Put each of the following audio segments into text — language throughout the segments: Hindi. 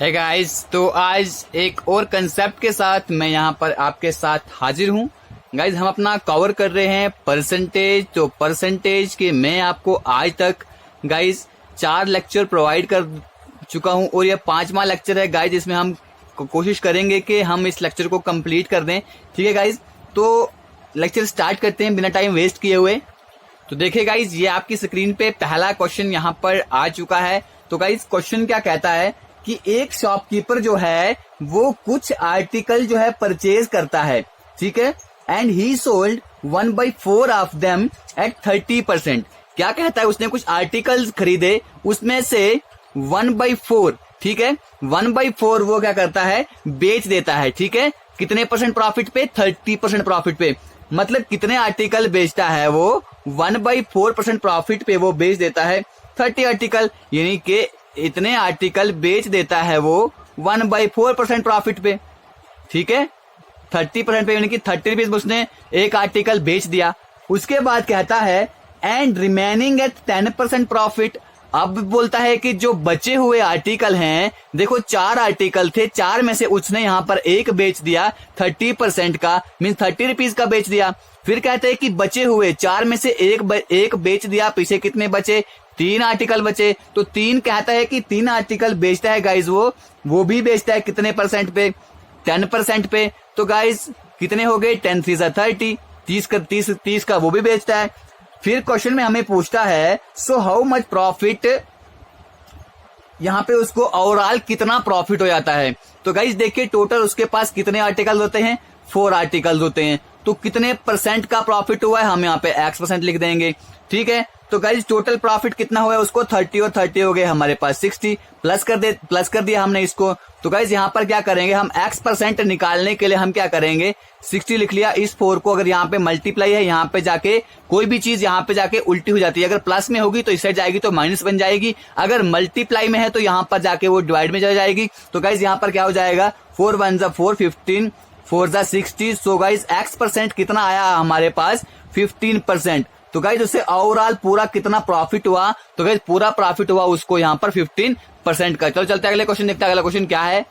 है गाइस, तो आज एक और कंसेप्ट के साथ मैं यहाँ पर आपके साथ हाजिर हूँ। गाइस हम अपना कवर कर रहे हैं परसेंटेज। तो परसेंटेज के मैं आपको आज तक गाइस 4 लेक्चर प्रोवाइड कर चुका हूँ और ये 5वां लेक्चर है गाइस, जिसमें हम कोशिश करेंगे कि हम इस लेक्चर को कंप्लीट कर दें। ठीक है गाइस, तो लेक्चर स्टार्ट करते हैं बिना टाइम वेस्ट किए हुए। तो देखिए गाइस, ये आपकी स्क्रीन पे पहला क्वेश्चन यहाँ पर आ चुका है। तो गाइस क्वेश्चन क्या कहता है कि एक शॉपकीपर जो है वो कुछ आर्टिकल जो है परचेज करता है, ठीक है, and he sold 1/4 of them at 30%। क्या कहता है, उसने कुछ आर्टिकल्स खरीदे, उसमें से 1/4, ठीक है, 1/4 वो क्या करता है, बेच देता है। ठीक है, कितने परसेंट प्रॉफिट पे? 30% प्रॉफिट पे। मतलब कितने आर्टिकल बेचता है वो? 1/4% प्रॉफिट पे वो बेच देता है 30 आर्टिकल, यानी कि इतने आर्टिकल बेच देता है वो 1/4% प्रॉफिट पे। ठीक है, 30% पे, यानी कि 30 रुपीज में उसने एक आर्टिकल बेच दिया। उसके बाद कहता है एंड रिमेनिंग एट 10% प्रॉफिट। अब बोलता है कि जो बचे हुए आर्टिकल हैं, देखो 4 आर्टिकल थे, 4 में से उसने यहाँ पर एक बेच दिया 30% का, मीन 30 रुपीज का बेच दिया। फिर कहते हैं कि बचे हुए 4 में से एक बेच दिया, पीछे कितने बचे? 3 आर्टिकल बचे। तो 3 कहता है कि 3 आर्टिकल बेचता है गाइज, वो भी बेचता है कितने परसेंट पे? 10% पे। तो गाइज कितने हो गए? 10 3 30, 30 का वो भी बेचता है। फिर क्वेश्चन में हमें पूछता है सो हाउ मच प्रॉफिट, यहाँ पे उसको ओवरऑल कितना प्रॉफिट हो जाता है। तो गाइज देखिए, टोटल उसके पास कितने आर्टिकल होते हैं? 4 आर्टिकल होते हैं। तो कितने परसेंट का प्रॉफिट हुआ है, हम यहाँ पे x% लिख देंगे। ठीक है, तो गाइज टोटल प्रॉफिट कितना हुआ है उसको? 30 और 30 हो गए हमारे पास 60, प्लस कर दिया हमने इसको। तो गाइज यहाँ पर क्या करेंगे, हम x% निकालने के लिए हम क्या करेंगे, 60 लिख लिया। इस 4 को अगर यहाँ पे मल्टीप्लाई है, यहाँ पे जाके कोई भी चीज यहाँ पे जाके उल्टी हो जाती है। अगर प्लस में होगी तो इस साइड जाएगी तो माइनस बन जाएगी, अगर मल्टीप्लाई में है तो यहाँ पर जाके वो डिवाइड में चला जाएगी। तो गाइज यहाँ पर क्या हो जाएगा, 4 1 4 15, 4 60। सो गाइज x% कितना आया हमारे पास? 15%। तो गाइज उससे ओवरऑल पूरा कितना प्रॉफिट हुआ? तो गाइज पूरा प्रॉफिट हुआ उसको यहाँ पर 15% का। चलो चलते अगले क्वेश्चन देखते हैं, अगला क्वेश्चन क्या है।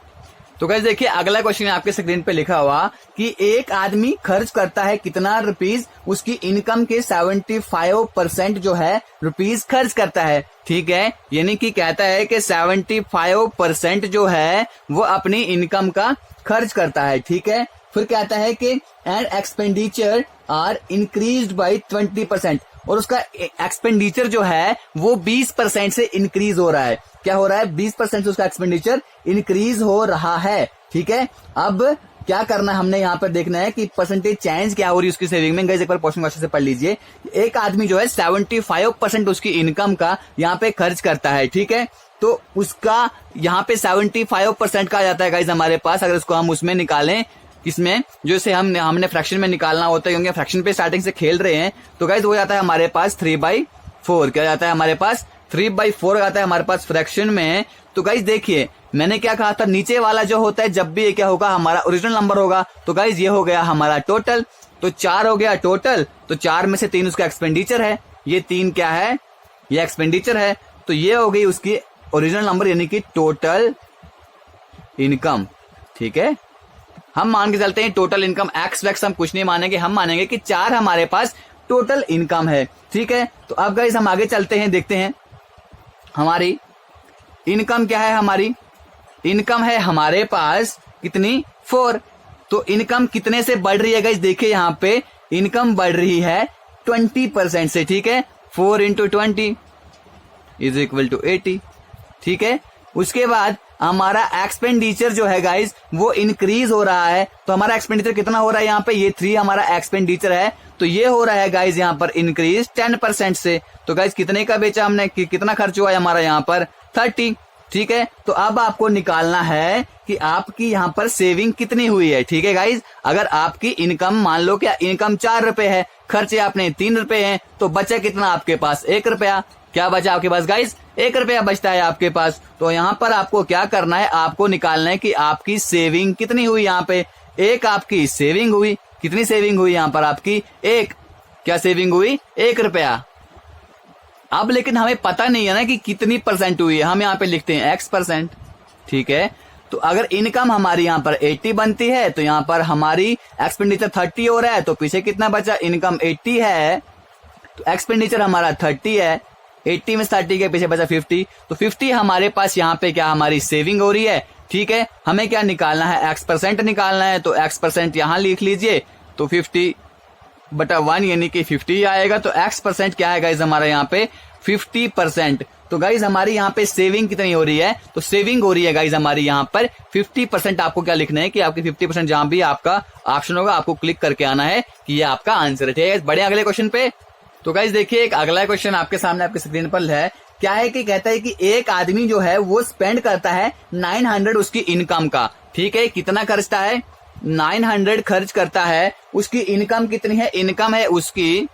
तो गाइज देखिए, अगला क्वेश्चन आपके स्क्रीन पे लिखा हुआ कि एक आदमी खर्च करता है कितना रुपीज? उसकी इनकम के 75% जो है रुपीज खर्च करता है। ठीक है, यानी कि कहता है कि 75% जो है वो अपनी इनकम का खर्च करता है। ठीक है, फिर कहता है कि and expenditure are increased by 20%, और उसका एक्सपेंडिचर जो है वो 20% से इंक्रीज हो रहा है। क्या हो रहा है? 20% से उसका एक्सपेंडिचर इंक्रीज हो रहा है। ठीक है, अब क्या करना है, हमने यहाँ पर देखना है कि परसेंटेज चेंज क्या हो रही है उसकी सेविंग में। गाइस एक बार क्वेश्चन से पढ़ लीजिए। एक आदमी जो है 75% उसकी इनकम का यहाँ पे खर्च करता है। ठीक है, तो उसका यहाँ पे 75% का आ जाता है गाइस हमारे पास। अगर उसको हम उसमें निकालें, किसमें, जो इसे हमने फ्रैक्शन में निकालना होता है, क्योंकि फ्रैक्शन पे स्टार्टिंग से खेल रहे हैं। तो गाइस वो जाता है हमारे पास 3/4। क्या जाता है हमारे पास? 3/4 आता है हमारे पास फ्रैक्शन में। तो गाइस देखिए, मैंने क्या कहा था, नीचे वाला जो होता है जब भी ये क्या होगा, हमारा ओरिजिनल नंबर होगा। तो गाइस ये हो गया हमारा टोटल, तो 4 हो गया टोटल। तो 4 में से 3 उसका एक्सपेंडिचर है, ये 3 क्या है, ये एक्सपेंडिचर है। तो ये हो गई उसकी ओरिजिनल नंबर, यानी कि टोटल इनकम। ठीक है, हम मान के चलते हैं टोटल इनकम, एक्स वैक्स हम कुछ नहीं मानेंगे, हम मानेंगे कि 4 हमारे पास टोटल इनकम है। ठीक है, तो अब गाइस हम आगे चलते हैं, देखते हैं हमारी इनकम क्या है। हमारी इनकम है हमारे पास कितनी? 4। तो इनकम कितने से बढ़ रही है गाइस? देखिए यहाँ पे इनकम बढ़ रही है 20% से। ठीक है, 4 × 20 = 80। ठीक है, उसके बाद हमारा एक्सपेंडिचर जो है गाइस वो इंक्रीज हो रहा है। तो हमारा एक्सपेंडिचर कितना हो रहा है यहाँ पे? ये 3 हमारा एक्सपेंडिचर है। तो ये हो रहा है गाइस यहाँ पर इंक्रीज 10% से। तो गाइस कितने का बेचा हमने, कितना खर्च हुआ है हमारा यहाँ पर? 30। ठीक है, तो अब आपको निकालना है कि आपकी यहाँ पर सेविंग कितनी हुई है। ठीक है गाइस, अगर आपकी इनकम, मान लो क्या इनकम 4 रुपए है, खर्चे आपने 3 रुपए हैं, तो बचा कितना आपके पास? 1 रुपया। क्या बचा आपके पास गाइस? 1 रुपया बचता है आपके पास। तो यहाँ पर आपको क्या करना है, आपको निकालना है कि आपकी सेविंग कितनी हुई। यहाँ पे 1 आपकी सेविंग हुई। कितनी सेविंग हुई यहाँ पर आपकी? 1। क्या सेविंग हुई? 1 रुपया। अब लेकिन हमें पता नहीं है ना कि कितनी परसेंट हुई है। हम यहाँ पे लिखते हैं x%। ठीक है। तो अगर इनकम हमारी यहाँ पर 80 बनती है तो यहाँ पर हमारी एक्सपेंडिचर 30 हो रहा है, तो पीछे कितना बचा, इनकम 80 है तो एक्सपेंडिचर हमारा 30 है, 80 में 30 के पीछे बचा 50, तो 50 हमारे पास यहाँ पे क्या हमारी सेविंग हो रही है, ठीक है। हमें क्या निकालना है, x% निकालना है, तो x% यहाँ लिख लीजिए, तो 50/1 यानी कि 50 आएगा। तो x% क्या है गाइज हमारा यहाँ पे 50%। तो गाइज हमारी यहाँ पे सेविंग कितनी हो रही है, तो सेविंग हो रही है गाइज हमारी यहाँ पर 50%। आपको क्या लिखना है कि आपकी 50% जहां भी आपका ऑप्शन होगा आपको क्लिक करके आना है कि ये आपका आंसर है, ठीक है। बढ़े अगले क्वेश्चन पे। तो गाइज देखिए एक अगला क्वेश्चन आपके सामने आपके स्क्रीन पर है। क्या है कि कहता है कि एक आदमी जो है वो स्पेंड करता है 900 उसकी इनकम का, ठीक है। कितना खर्चता है, 900 खर्च करता है, उसकी इनकम कितनी है, इनकम है उसकी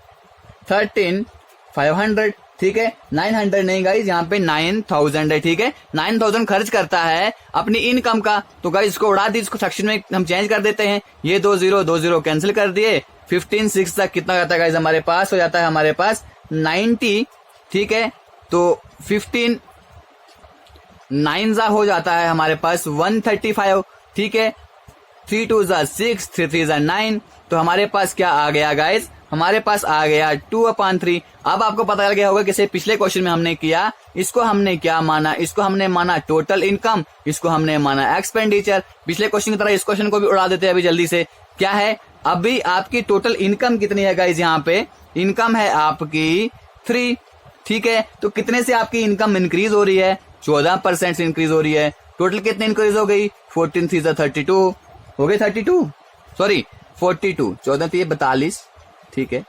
13,500, ठीक है। 900 नहीं गाइज, यहाँ पे 9,000 है, ठीक है। 9,000 खर्च करता है अपनी इनकम का। तो गाइज इसको उड़ा दी, इसको सेक्शन में हम चेंज कर देते हैं, ये 2 0 कैंसिल कर दिए, 15 6 तक कितना जाता है गाइज हमारे पास, हो जाता है हमारे पास 90, ठीक है। तो 15 9 हो जाता है हमारे पास 135, ठीक है। 3 2 6, 3 3 9, तो हमारे पास क्या आ गया गाइज, हमारे पास आ गया 2/3। अब आपको पता चल गया होगा कि पिछले क्वेश्चन में हमने किया, इसको हमने क्या माना, इसको हमने माना टोटल इनकम, इसको हमने माना एक्सपेंडिचर। पिछले क्वेश्चन की तरह इस क्वेश्चन को भी उड़ा देते हैं अभी जल्दी से। क्या है, अभी आपकी टोटल इनकम कितनी है गाइज, यहाँ पे इनकम है आपकी 3, ठीक है। तो कितने से आपकी इनकम इंक्रीज हो रही है, 14% से इंक्रीज हो रही है। टोटल कितनी इंक्रीज हो गई, 14 3 32 हो गई, 32 सॉरी 42, 14 3 42, ठीक है,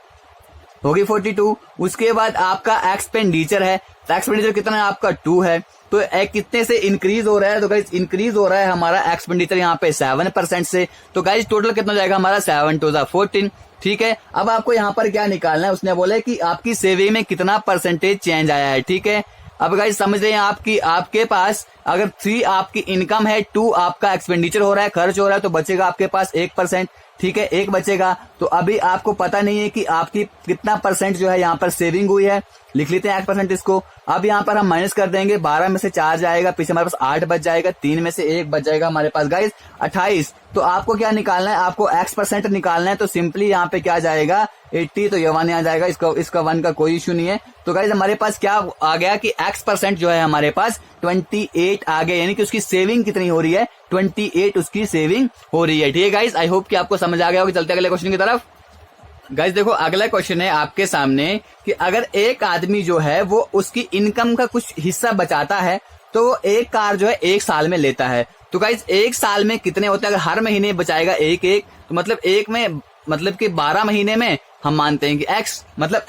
होगी 42। उसके बाद आपका एक्सपेंडिचर है, तो एक्सपेंडिचर कितना है आपका 2 है, तो कितने से इंक्रीज हो रहा है, तो गाइज इंक्रीज हो रहा है हमारा एक्सपेंडिचर यहाँ पे 7% से। तो गाइज टोटल कितना जाएगा हमारा 7 2 14, ठीक है। अब आपको यहाँ पर क्या निकालना है, उसने बोला कि आपकी सेविंग में कितना परसेंटेज चेंज आया है, ठीक है। अब गाइज समझ रहे हैं आपकी, आपके पास अगर 3 आपकी इनकम है, 2 आपका एक्सपेंडिचर हो रहा है, खर्च हो रहा है, तो बचेगा आपके पास 1%, ठीक है, 1 बचेगा। तो अभी आपको पता नहीं है कि आपकी कितना परसेंट जो है यहाँ पर सेविंग हुई है, लिख लेते हैं 1% इसको। अब यहाँ पर हम माइनस कर देंगे, 12 में से 4 जाएगा, पीछे हमारे पास 8 बच जाएगा, 3 में से 1 बच जाएगा हमारे पास गाइज 28। तो आपको क्या निकालना है, आपको x% निकालना है, तो सिंपली यहाँ पे क्या जाएगा 80, तो ये 1 आ जाएगा, इसका 1 का कोई इश्यू नहीं है। तो गाइज हमारे पास क्या आ गया कि x% जो है हमारे पास 28 आ गया, यानी कि उसकी सेविंग कितनी हो रही है, 28 उसकी सेविंग हो रही है, ठीक है गाइज। आई होप कि आपको समझ आ गया होगा। चलते अगले क्वेश्चन की तरफ। गाइज देखो अगला क्वेश्चन है आपके सामने कि अगर एक आदमी जो है वो उसकी इनकम का कुछ हिस्सा बचाता है, तो वो एक कार जो है 1 साल में लेता है। तो गाइज 1 साल में कितने होते हैं, अगर हर महीने बचाएगा एक तो मतलब एक में मतलब कि 12 महीने में हम मानते हैं कि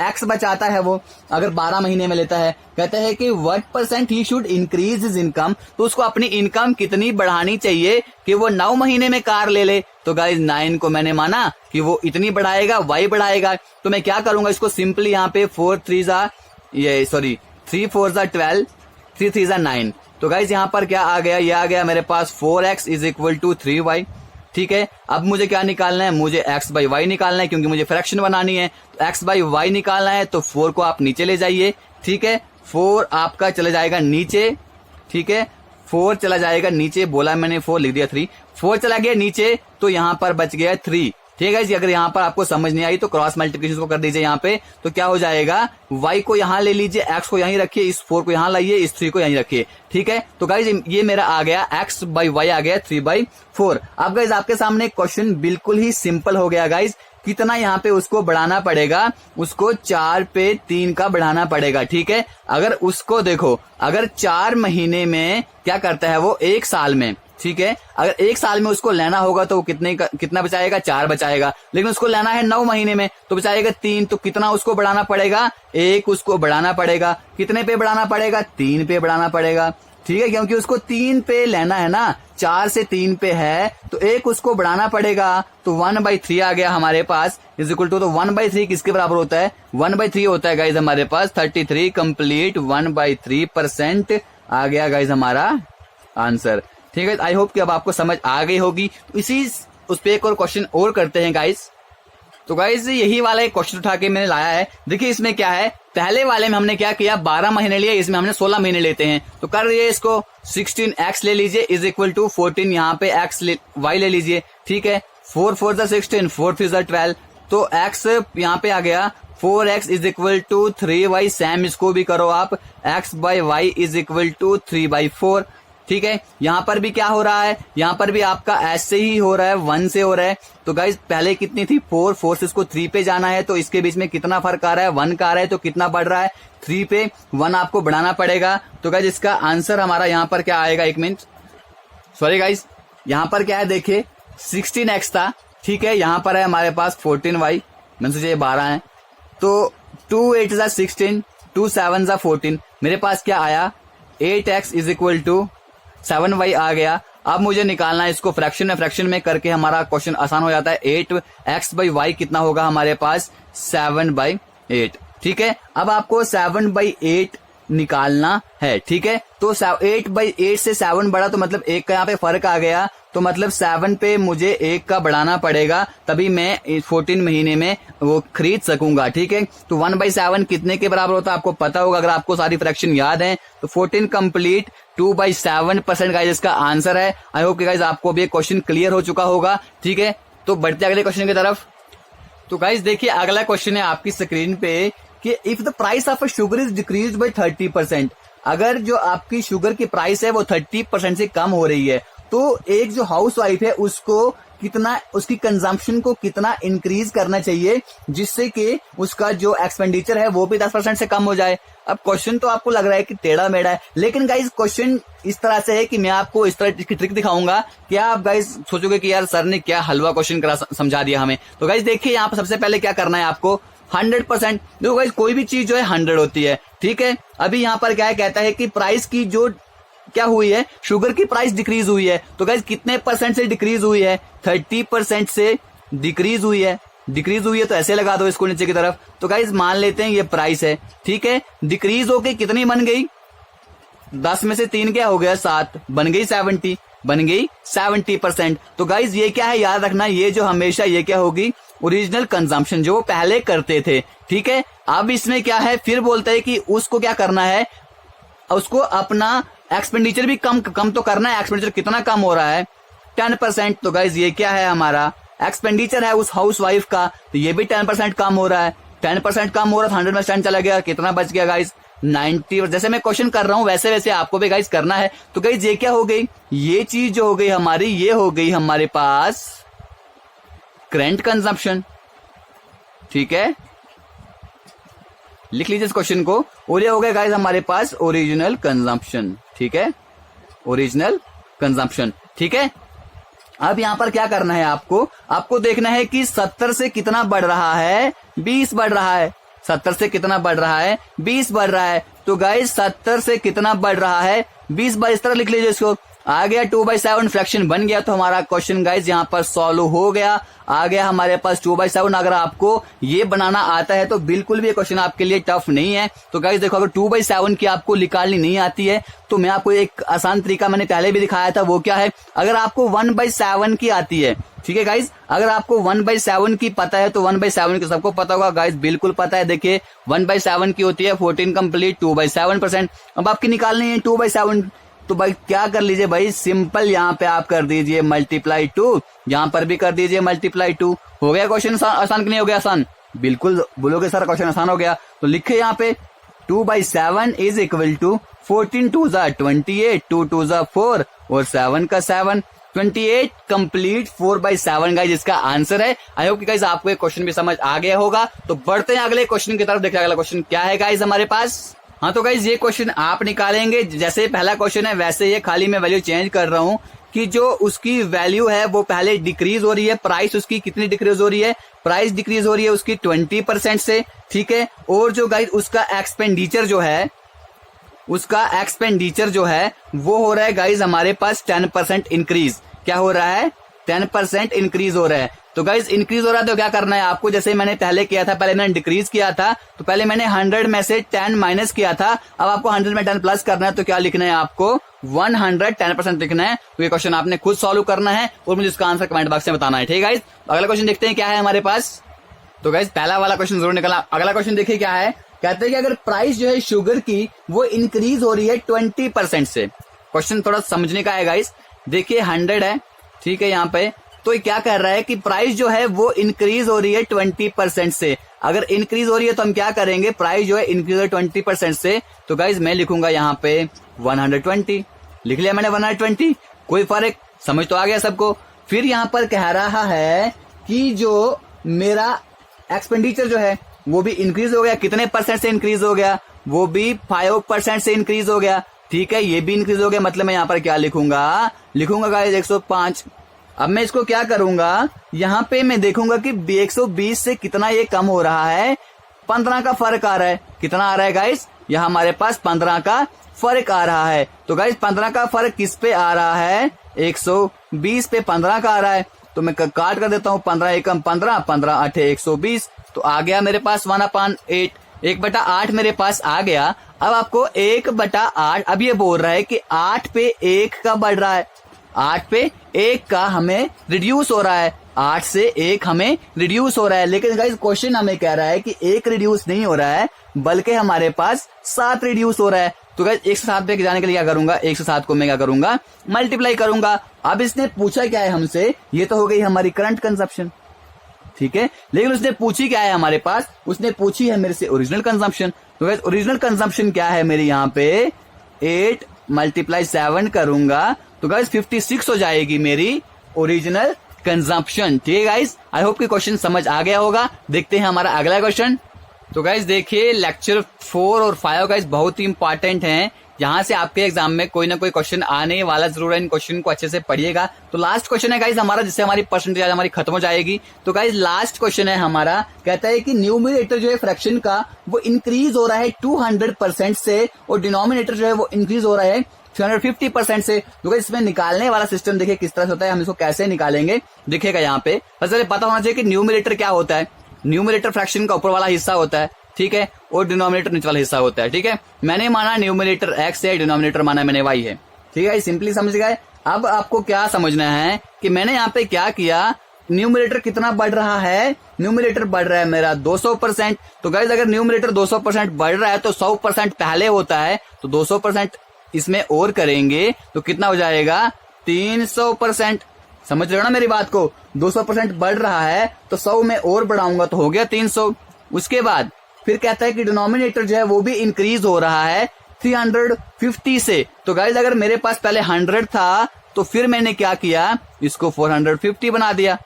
x बचाता है वो, अगर 12 महीने में लेता है। कहते हैं कि what% he should increase his income, तो उसको अपनी इनकम कितनी बढ़ानी चाहिए कि वो 9 महीने में कार ले ले। तो गाइज 9 को मैंने माना कि वो इतनी बढ़ाएगा, y बढ़ाएगा। तो मैं क्या करूंगा, इसको सिंपली यहाँ पे 3 4 12, 3 3 9। तो गाइज यहाँ पर क्या आ गया, ये आ गया मेरे पास 4x = 3y, ठीक है। अब मुझे क्या निकालना है, मुझे x/y निकालना है, क्योंकि मुझे फ्रैक्शन बनानी है। तो x/y निकालना है, तो 4 को आप नीचे ले जाइए, ठीक है। 4 आपका चला जाएगा नीचे, ठीक है, 4 चला जाएगा नीचे, बोला मैंने 4 लिख दिया 3, 4 चला गया नीचे, तो यहाँ पर बच गया 3, ठीक है। अगर यहाँ पर आपको समझ नहीं आई तो क्रॉस मल्टीप्लिकेशन को कर दीजिए यहाँ पे, तो क्या हो जाएगा, y को यहाँ ले लीजिए, x को यहीं रखिए, इस 4 को यहाँ लाइए, इस 3 को यहीं रखिए, ठीक है। तो गाइज ये मेरा आ गया x/y आ गया 3/4। अब गाइज आपके सामने क्वेश्चन बिल्कुल ही सिंपल हो गया गाइज। कितना यहाँ पे उसको बढ़ाना पड़ेगा, उसको 4 पे 3 का बढ़ाना पड़ेगा, ठीक है। अगर उसको देखो, अगर 4 महीने में क्या करता है वो 1 साल में, ठीक है, अगर 1 साल में उसको लेना होगा तो वो कितना बचाएगा, 4 बचाएगा। लेकिन उसको लेना है 9 महीने में, तो बचाएगा 3, तो कितना उसको बढ़ाना पड़ेगा, 1 उसको बढ़ाना पड़ेगा। कितने पे बढ़ाना पड़ेगा, 3 पे बढ़ाना पड़ेगा, ठीक है, क्योंकि उसको 3 पे लेना है ना, 4 से 3 पे है, तो 1 उसको बढ़ाना पड़ेगा। तो 1/3 आ गया हमारे पास, = तो 1/3 किसके बराबर होता है, 1/3 होता है गाइज हमारे पास 33 कंप्लीट 1/3% आ गया गाइज हमारा आंसर, ठीक है। आई होप कि अब आपको समझ आ गई होगी। तो इसी उस पे एक और क्वेश्चन और करते हैं गाइज। तो गाइज यही वाला एक क्वेश्चन उठा के मैंने लाया है। देखिए इसमें क्या है, पहले वाले में हमने क्या किया, 12 महीने लिए, इसमें हमने 16 महीने लेते हैं। तो कर रही है इसको 16x ले लीजिए इज इक्वल टू 14, यहाँ पे y ले लीजिए, ठीक है। 4 4 जा 16, 4 3 जा 12, तो x यहाँ पे आ गया 4x is equal to 3y। Same इसको भी करो आप, x by y is equal to 3/4, ठीक है। यहाँ पर भी क्या हो रहा है, यहाँ पर भी आपका ऐसे ही हो रहा है, 1 से हो रहा है। तो गाइज पहले कितनी थी 4 से इसको 3 पे जाना है, तो इसके बीच में कितना फर्क आ रहा है, 1 का आ रहा है। तो कितना बढ़ रहा है, 3 पे 1 आपको बढ़ाना पड़ेगा। तो गाइज इसका आंसर हमारा यहाँ पर क्या आएगा, एक मिनट, सॉरी गाइज, यहाँ पर क्या है देखिए 16x था, ठीक है। यहाँ पर है हमारे पास 14y, मैंने सोचा ये 12 है, तो 2 8 जा 16, 2 7 जा 14, मेरे पास क्या आया 8x is equal to 7y आ गया। अब मुझे निकालना है इसको फ्रैक्शन में करके हमारा क्वेश्चन आसान हो जाता है। 8x बाई वाई कितना होगा हमारे पास 7/8, ठीक है। अब आपको 7/8 निकालना है, ठीक है। तो 8/8 से 7 बढ़ा, तो मतलब 1 का यहाँ पे फर्क आ गया, तो मतलब 7 पे मुझे 1 का बढ़ाना पड़ेगा, तभी मैं 14 महीने में वो खरीद सकूंगा, ठीक है। तो 1/7 कितने के बराबर होता है आपको पता होगा, अगर आपको सारी फ्रैक्शन याद है। तो 14 कंप्लीट 2/7% गाइज इसका आंसर है। आई होप कि गाइज आपको भी क्वेश्चन क्लियर हो चुका होगा, ठीक है। तो बढ़ते अगले क्वेश्चन की तरफ। तो गाइज देखिए अगला क्वेश्चन है आपकी स्क्रीन पे कि if the price of sugar is decrease by 30%, अगर जो आपकी शुगर की प्राइस है वो 30% से कम हो रही है, तो एक जो हाउस वाइफ है उसको कितना, उसकी कंजम्पशन को कितना इंक्रीज करना चाहिए जिससे कि उसका जो एक्सपेंडिचर है वो भी 10% से कम हो जाए। अब क्वेश्चन तो आपको लग रहा है कि टेढ़ा मेढ़ा है, लेकिन गाइज क्वेश्चन इस तरह से है कि मैं आपको इस तरह की ट्रिक दिखाऊंगा कि आप गाइज सोचोगे कि यार सर ने क्या हलवा क्वेश्चन करा समझा दिया हमें। तो गाइज देखिए यहाँ पर सबसे पहले क्या करना है आपको, 100%। देखो गाइज कोई भी चीज जो है 100 होती है, ठीक है। अभी यहाँ पर क्या है, कहता है कि प्राइस की जो क्या हुई है, शुगर की प्राइस डिक्रीज हुई है। तो गाइज कितने परसेंट से डिक्रीज हुई है, 30% से डिक्रीज हुई है। डिक्रीज हुई है तो ऐसे लगा दो इसको नीचे की तरफ। तो गाइज मान लेते हैं ये प्राइस है, ठीक है। डिक्रीज होके कितनी बन गई, 10 में से 3 क्या हो गया 7, बन गई 70, बन गई 70%। तो गाइज ये क्या है, याद रखना, ये जो हमेशा ये क्या होगी, ओरिजिनल कंजम्पशन जो वो पहले करते थे, ठीक है। अब इसमें क्या है, फिर बोलते हैं कि उसको क्या करना है, उसको अपना एक्सपेंडिचर भी कम तो करना है। एक्सपेंडिचर कितना कम हो रहा है, 10%। तो गाइज ये क्या है, हमारा एक्सपेंडिचर है उस हाउस वाइफ का, तो ये भी 10% कम हो रहा है। 10% कम हो रहा है, 100% चला गया, कितना बच गया गाइज 90। जैसे मैं क्वेश्चन कर रहा हूं वैसे वैसे आपको भी गाइज करना है। तो गाइज ये क्या हो गई, ये चीज जो हो गई हमारी, ये हो गई हमारे पास करंट कंजम्पशन, ठीक है। लिख लीजिए इस क्वेश्चन को, और ये हो गया गाइज हमारे पास ओरिजिनल कंजम्पशन, ठीक है, ओरिजिनल कंजम्पशन, ठीक है। अब यहां पर क्या करना है आपको देखना है कि 70 से कितना बढ़ रहा है, 20 बढ़ रहा है। 70 से कितना बढ़ रहा है, 20 बढ़ रहा है। तो गाइज 70 से कितना बढ़ रहा है, 20 बार, इस तरह लिख लीजिए इसको। आ गया 2/7 फ्रैक्शन बन गया। तो हमारा क्वेश्चन गाइज यहाँ पर सॉल्व हो गया, आ गया हमारे पास 2/7। अगर आपको ये बनाना आता है तो बिल्कुल भी ये क्वेश्चन आपके लिए टफ नहीं है। तो गाइज देखो, अगर 2/7 की आपको निकालनी नहीं आती है तो मैं आपको एक आसान तरीका मैंने पहले भी दिखाया था, वो क्या है, अगर आपको 1/7 की आती है, ठीक है गाइज, अगर आपको 1/7 की पता है तो 1/7 की सबको पता होगा गाइज, बिल्कुल पता है। देखिए 1/7 की होती है 14 कंप्लीट 2/7%। अब आपकी निकालनी है 2/7, तो भाई क्या कर लीजिए भाई, सिंपल यहाँ पे आप कर दीजिए मल्टीप्लाई 2, यहाँ पर भी कर दीजिए मल्टीप्लाई 2। हो गया क्वेश्चन आसान कि नहीं हो गया आसान, बिल्कुल बोलोगे सर क्वेश्चन आसान हो गया। तो लिखे यहाँ पे 2/7 इज इक्वल टू 14 2 जा 28, 2 2 जा 4 और 7 का 7, 28 कंप्लीट 4/7 गाइज इसका आंसर है। आई होप कि गाइज आपको ये क्वेश्चन भी समझ आ गया होगा। तो बढ़ते हैं अगले क्वेश्चन की तरफ। देखिए अगला क्वेश्चन क्या है गाइज हमारे पास। हाँ तो गाइज ये क्वेश्चन आप निकालेंगे, जैसे पहला क्वेश्चन है वैसे ये, खाली मैं वैल्यू चेंज कर रहा हूँ कि जो उसकी वैल्यू है वो पहले डिक्रीज हो रही है। प्राइस उसकी कितनी डिक्रीज हो रही है, प्राइस डिक्रीज हो रही है उसकी 20% से, ठीक है। और जो गाइज उसका एक्सपेंडिचर जो है, उसका एक्सपेंडिचर जो है वो हो रहा है गाइज हमारे पास 10% इंक्रीज। क्या हो रहा है, 10% इंक्रीज हो रहा है। तो गाइज इंक्रीज हो रहा है तो क्या करना है आपको, जैसे मैंने पहले किया था, पहले मैंने डिक्रीज किया था, तो पहले मैंने 100 में से 10 माइनस किया था। अब आपको 100 में 10 प्लस करना है, तो क्या लिखना है आपको 110% लिखना है। तो ये क्वेश्चन आपने खुद सॉल्व करना है और मुझे इसका आंसर कमेंट बॉक्स में बताना है, ठीक है गाइज। अगला क्वेश्चन देखते हैं क्या है हमारे पास। तो गाइज पहला वाला क्वेश्चन जरूर निकला। अगला क्वेश्चन देखिए क्या है, कहते हैं कि अगर प्राइस जो है शुगर की वो इंक्रीज हो रही है 20% से। क्वेश्चन थोड़ा समझने का है गाइज। देखिए 100 है, ठीक है यहाँ पे, तो ये क्या कह रहा है कि प्राइस जो है वो इंक्रीज हो रही है 20% से। अगर इंक्रीज हो रही है तो हम क्या करेंगे, प्राइस जो है इंक्रीज हो रही है 20% से, तो गाइज मैं लिखूंगा यहाँ पे 120। लिख लिया मैंने 120, कोई फर्क, समझ तो आ गया सबको। फिर यहाँ पर कह रहा है कि जो मेरा एक्सपेंडिचर जो है वो भी इंक्रीज हो गया, कितने परसेंट से इंक्रीज हो गया, वो भी 5% से इंक्रीज हो गया, ठीक है, ये भी इंक्रीज हो गया। मतलब मैं यहाँ पर क्या लिखूंगा, गाइस 105। अब मैं इसको क्या करूंगा, यहाँ पे मैं देखूंगा कि 120 से कितना ये कम हो रहा है, 15 का फर्क आ रहा है। कितना आ रहा है गाइस, यहाँ हमारे पास 15 का फर्क आ रहा है। तो गाइस 15 का फर्क किस पे आ रहा है, 120 पे 15 का आ रहा है। तो मैं काट कर देता हूँ, 15 एकम 15, 15 8 120, तो आ गया मेरे पास 1/8, 1/8 मेरे पास आ गया। अब आपको 1/8, अब ये बोल रहा है कि 8 पे 1 का बढ़ रहा है, 8 पे 1 का हमें रिड्यूस हो रहा है, 8 से 1 हमें रिड्यूस हो रहा है। लेकिन गाइस क्वेश्चन हमें कह रहा है कि 1 रिड्यूस नहीं हो रहा है, बल्कि हमारे पास 7 रिड्यूस हो रहा है। तो गाइस 1 से 7 पे जाने के लिए क्या करूंगा, 1 से 7 को मैं क्या करूंगा, मल्टीप्लाई करूंगा। अब इसने पूछा क्या है हमसे, ये तो हो गई हमारी करंट कंजप्शन, ठीक है, लेकिन उसने पूछी क्या है हमारे पास, उसने पूछी है मेरे से ओरिजिनल कंजम्पशन। तो गाइस ओरिजिनल कंजम्पशन क्या है मेरी, यहाँ पे 8 × 7 करूंगा तो गाइस 56 हो जाएगी मेरी ओरिजिनल कंजम्पशन। ठीक है गाइस, आई होप कि क्वेश्चन समझ आ गया होगा। देखते हैं हमारा अगला क्वेश्चन। तो गाइस देखिए लेक्चर 4 और 5 गाइस बहुत ही इंपॉर्टेंट हैं, यहाँ से आपके एग्जाम में कोई ना कोई क्वेश्चन आने वाला जरूर है। इन क्वेश्चन को अच्छे से पढ़िएगा। तो लास्ट क्वेश्चन है गाइस हमारा, जिससे हमारी परसेंटेज हमारी खत्म हो जाएगी। तो गाइस लास्ट क्वेश्चन है हमारा, कहता है कि न्यूमरेटर जो है फ्रैक्शन का वो इंक्रीज हो रहा है 200% से, और डिनोमिनेटर जो है वो इंक्रीज हो रहा है 350% से। तो गाइस इसमें निकालने वाला सिस्टम देखिए किस तरह से होता है, हम इसको कैसे निकालेंगे दिखेगा यहाँ पे। बस पता होना चाहिए कि न्यूमरेटर क्या होता है। न्यूमरेटर फ्रैक्शन का ऊपर वाला हिस्सा होता है, ठीक है, और डिनोमिनेटर नीचे वाला हिस्सा होता है, ठीक है। मैंने माना न्यूमरेटर x है, डिनोमिनेटर माना मैंने y है, ठीक है, सिंपली समझ गए। अब आपको क्या समझना है कि मैंने यहाँ पे क्या किया, न्यूमरेटर कितना बढ़ रहा है, न्यूमरेटर बढ़ रहा है मेरा 200%। तो गाइस अगर न्यूमरेटर 200% बढ़ रहा है तो 100% पहले होता है, तो 200% इसमें और करेंगे तो कितना हो जाएगा, 300%। समझ रहे हो ना मेरी बात को, 200% बढ़ रहा है तो 100 में और बढ़ाऊंगा तो हो गया 300। उसके बाद फिर कहता है कि डिनोमिनेटर जो है वो भी इंक्रीज हो रहा है 350 से। तो गाइस अगर मेरे पास पहले 100 था तो फिर मैंने क्या किया, इसको 450 बना दिया।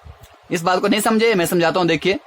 इस बात को नहीं समझे, मैं समझाता हूं। देखिए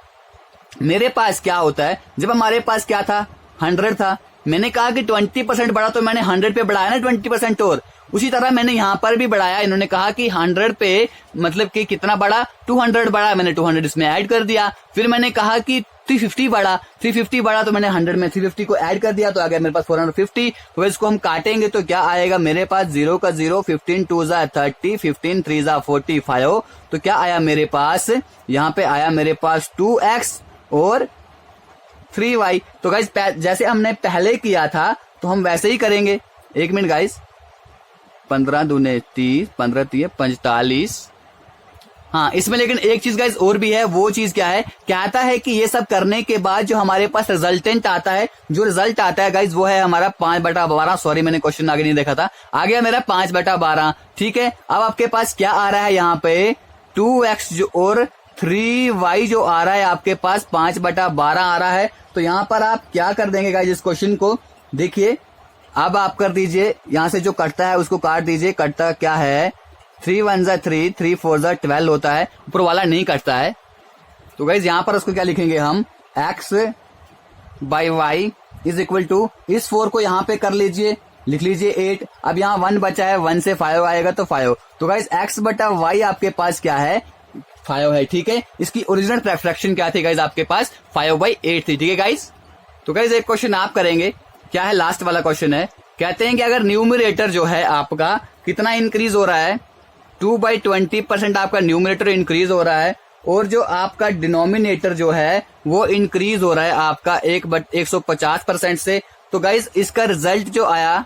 मेरे पास क्या होता है, जब हमारे पास क्या था, 100 था, मैंने कहा कि 20% बढ़ा तो मैंने 100 पे बढ़ाया ना 20%, और उसी तरह मैंने यहाँ पर भी बढ़ाया। इन्होंने कहा कि 100 पे मतलब कि कितना बढ़ा, 200 बढ़ा, मैंने 200 इसमें ऐड कर दिया। फिर मैंने कहा कि 350 बढ़ा, 350 बढ़ा तो मैंने 100 में 350 को ऐड कर दिया, तो आ गया मेरे पास 450। तो इसको हम काटेंगे तो क्या आएगा मेरे पास, 0 का 0, 15 2 30, 15 3 45। तो क्या आया मेरे पास, यहाँ पे आया मेरे पास 2x और 3y। तो गाइस जैसे हमने पहले किया था तो हम वैसे ही करेंगे। 1 मिनट गाइस, 15 दूने 30, 15 3 45। हाँ इसमें लेकिन एक चीज गाइस और भी है, वो चीज क्या है, कहता है कि ये सब करने के बाद जो हमारे पास रिजल्टेंट आता है, जो रिजल्ट आता है गाइस वो है हमारा 5/12। सॉरी मैंने क्वेश्चन आगे नहीं देखा था, आ गया मेरा 5/12। ठीक है, अब आपके पास क्या आ रहा है यहाँ पे, 2x जो और 3y जो आ रहा है आपके पास 5/12 आ रहा है। तो यहाँ पर आप क्या कर देंगे गाइस, इस क्वेश्चन को देखिए, अब आप कर दीजिए, यहाँ से जो कटता है उसको काट दीजिए। कटता क्या है, 3 1 3, 3 4 12 होता है, ऊपर वाला नहीं कटता है। तो गाइस यहाँ पर उसको क्या लिखेंगे हम, x/y इज इक्वल टू, इस 4 को यहाँ पे कर लीजिए, लिख लीजिए 8। अब यहाँ 1 बचा है, 1 से 5 आएगा तो 5। तो गाइस x/y आपके पास क्या है, 5 है, ठीक है। इसकी ओरिजिनल फ्रैक्शन क्या थी गाइस आपके पास, 5/8 थी, ठीक है गाइस। तो गाइस एक क्वेश्चन आप करेंगे, क्या है, लास्ट वाला क्वेश्चन है। कहते हैं कि अगर न्यूमरेटर जो है आपका कितना इंक्रीज हो रहा है, 2/20% आपका न्यूमरेटर इंक्रीज हो रहा है, और जो आपका डिनोमिनेटर जो है वो इंक्रीज हो रहा है आपका 150% से। तो गाइस इसका रिजल्ट जो आया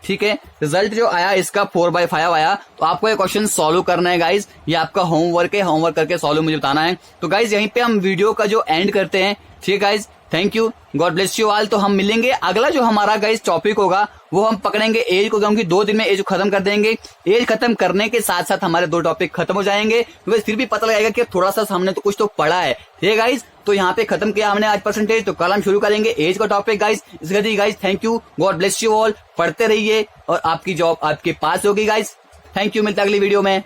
ठीक है। रिजल्ट जो आया इसका 4/5 आया। तो आपको ये क्वेश्चन सॉल्व करना है गाइज, ये आपका होमवर्क है, होमवर्क करके सॉल्व मुझे बताना है। तो गाइज यहीं पे हम वीडियो का जो एंड करते हैं, ठीक है guys. Thank you, God bless you all. तो हम मिलेंगे, अगला जो हमारा गाइज टॉपिक होगा वो हम पकड़ेंगे एज को, क्योंकि 2 दिन में एज खत्म कर देंगे। एज खत्म करने के साथ साथ हमारे 2 टॉपिक खत्म हो जाएंगे, क्योंकि फिर भी पता लगेगा कि थोड़ा सा हमने तो कुछ तो पढ़ा है, ठीक है गाइज। तो यहाँ पे खत्म किया हमने आज परसेंटेज, तो कल हम शुरू करेंगे एज का टॉपिक गाइज। इसके लिए guys thank you, God bless you all. पढ़ते रहिए और आपकी जॉब आपके पास होगी गाइज। थैंक यू, मिलता अगली वीडियो में।